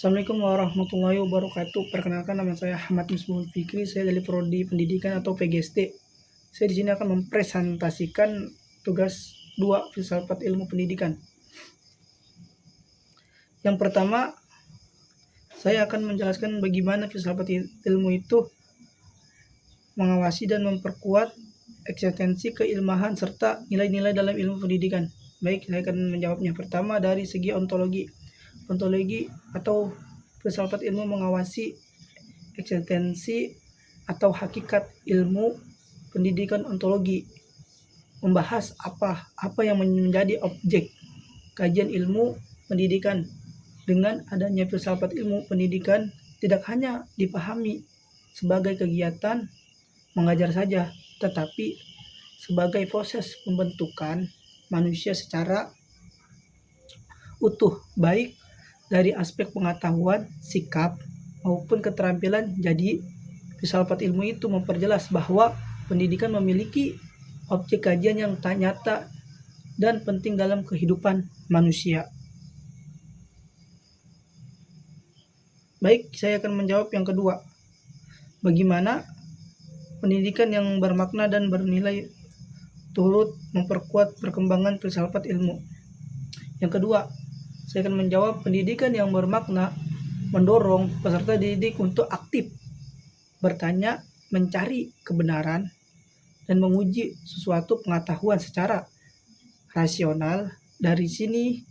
Assalamualaikum warahmatullahi wabarakatuh. Perkenalkan, nama saya Ahmad Misbahul Fikri. Saya dari Prodi Pendidikan atau PGSD. Saya di sini akan mempresentasikan tugas 2 filsafat ilmu pendidikan. Yang pertama, saya akan menjelaskan bagaimana filsafat ilmu itu mengawasi dan memperkuat eksistensi keilmuan serta nilai-nilai dalam ilmu pendidikan. Baik, saya akan menjawabnya. Pertama, dari segi ontologi. Ontologi atau filsafat ilmu mengawasi eksistensi atau hakikat ilmu pendidikan. Ontologi membahas apa yang menjadi objek kajian ilmu pendidikan. Dengan adanya filsafat ilmu pendidikan tidak hanya dipahami sebagai kegiatan mengajar saja, tetapi sebagai proses pembentukan manusia secara utuh, baik dari aspek pengetahuan, sikap, maupun keterampilan. Jadi, filsafat ilmu itu memperjelas bahwa pendidikan memiliki objek kajian yang tak nyata dan penting dalam kehidupan manusia. Baik, saya akan menjawab yang kedua. Bagaimana pendidikan yang bermakna dan bernilai turut memperkuat perkembangan filsafat ilmu. Yang kedua, saya akan menjawab pendidikan yang bermakna mendorong peserta didik untuk aktif bertanya, mencari kebenaran, dan menguji sesuatu pengetahuan secara rasional. Dari sini,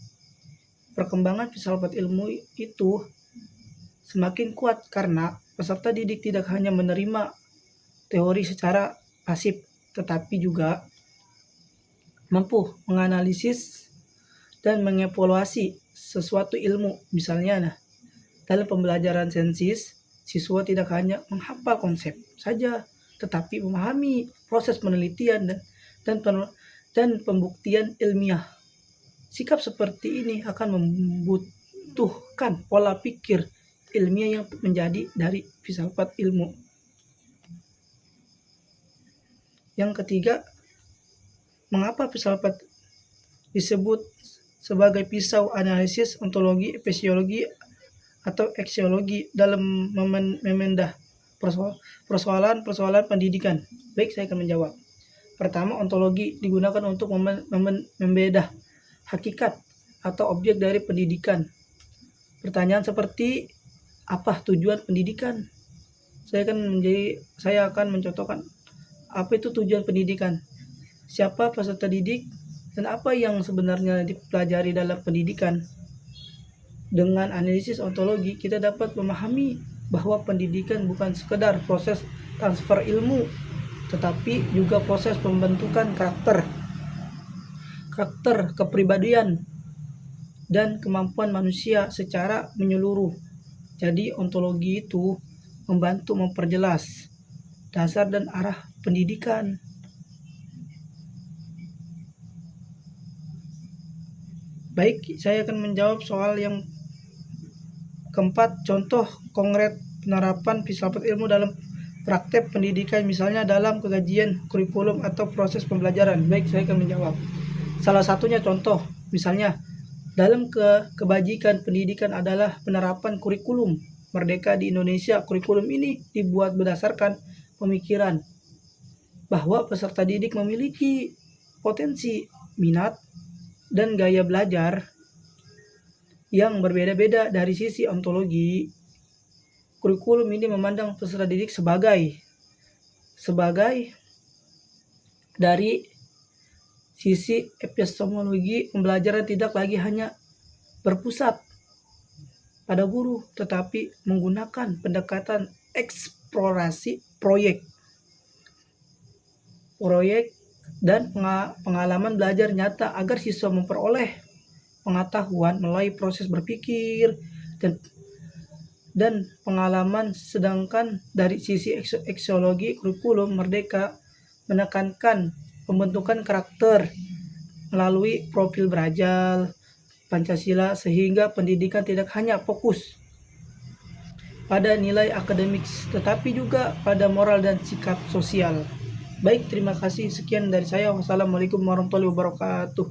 perkembangan filsafat ilmu itu semakin kuat karena peserta didik tidak hanya menerima teori secara pasif, tetapi juga mampu menganalisis dan mengevaluasi sesuatu ilmu. Misalnya, dalam pembelajaran sains, siswa tidak hanya menghafal konsep saja, tetapi memahami proses penelitian dan pembuktian ilmiah. Sikap seperti ini akan membutuhkan pola pikir ilmiah yang menjadi dari filsafat ilmu. Yang ketiga, mengapa filsafat disebut sebagai pisau analisis ontologi, epistemologi, atau eksiologi dalam membedah persoalan pendidikan? Baik, saya akan menjawab. Pertama, ontologi digunakan untuk membedah hakikat atau objek dari pendidikan. Pertanyaan seperti apa tujuan pendidikan? Saya akan mencontohkan apa itu tujuan pendidikan, siapa peserta didik, dan apa yang sebenarnya dipelajari dalam pendidikan. Dengan analisis ontologi, kita dapat memahami bahwa pendidikan bukan sekedar proses transfer ilmu, tetapi juga proses pembentukan karakter, kepribadian, dan kemampuan manusia secara menyeluruh. Jadi, ontologi itu membantu memperjelas dasar dan arah pendidikan. Baik, saya akan menjawab soal yang keempat, contoh konkret penerapan filsafat ilmu dalam praktek pendidikan, misalnya dalam kajian kurikulum atau proses pembelajaran. Baik, saya akan menjawab. Salah satunya contoh, misalnya dalam kebajikan pendidikan adalah penerapan kurikulum Merdeka di Indonesia. Kurikulum ini dibuat berdasarkan pemikiran bahwa peserta didik memiliki potensi, minat, dan gaya belajar yang berbeda-beda. Dari sisi ontologi, kurikulum ini memandang peserta didik sebagai dari sisi epistemologi, pembelajaran tidak lagi hanya berpusat pada guru, tetapi menggunakan pendekatan eksplorasi proyek dan pengalaman belajar nyata agar siswa memperoleh pengetahuan melalui proses berpikir dan pengalaman. Sedangkan dari sisi eksiologi, kurikulum Merdeka menekankan pembentukan karakter melalui profil Bajal Pancasila, sehingga pendidikan tidak hanya fokus pada nilai akademik, tetapi juga pada moral dan sikap sosial. Baik, terima kasih. Sekian dari saya. Wassalamualaikum warahmatullahi wabarakatuh.